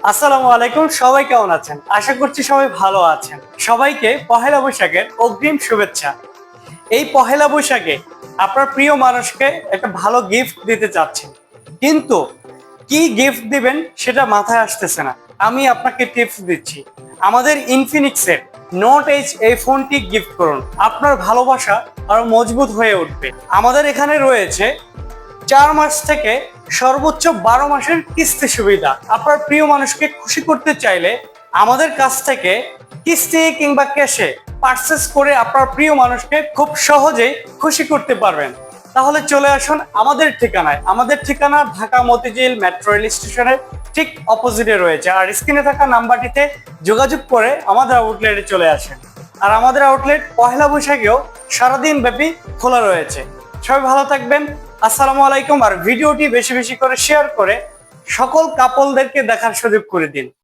আসসালামু আলাইকুম, সবাই কেমন আছেন? আশা করছি সবাই ভালো আছেন। সবাইকে পহেলা বৈশাখের অগ্রিম শুভেচ্ছা। এই পহেলা বৈশাখে আপনার প্রিয় মানুষকে একটা ভালো গিফট দিতে চাচ্ছেন, কিন্তু কি গিফট দিবেন সেটা মাথায় আসতেছে না। আমি আপনাকে টিপস দিচ্ছি। আমাদের ইনফিনিক্সের নোট এইচ এই ফোনটি গিফট করুন, আপনার ভালোবাসা আরো মজবুত হয়ে উঠবে। আমাদের এখানে রয়েছে 4 মাস থেকে সর্বোচ্চ 12 মাসের কিস্তি সুবিধা। আপনার প্রিয় মানুষকে খুশি করতে চাইলে আমাদের কাছ থেকে কিস্তি কিংবা ক্যাশে পারচেস করে আপনার প্রিয় মানুষকে খুব সহজেই খুশি করতে পারবেন। তাহলে চলে আসুন আমাদের ঠিকানায়। আমাদের ঠিকানা ঢাকা মতিঝিল মেট্রো রেল স্টেশনের ঠিক অপোজিটে রয়েছে। আর স্ক্রিনে থাকা নাম্বারটিতে যোগাযোগ করে আমাদের আউটলেটে চলে আসেন। আর আমাদের আউটলেট পহেলা বৈশাখেও সারাদিন ব্যাপী খোলা রয়েছে। সবাই ভালো থাকবেন। আসসালামু আলাইকুম। আর ভিডিওটি বেশি বেশি করে শেয়ার করে সকল কাপলদেরকে দেখার সুযোগ করে দিন।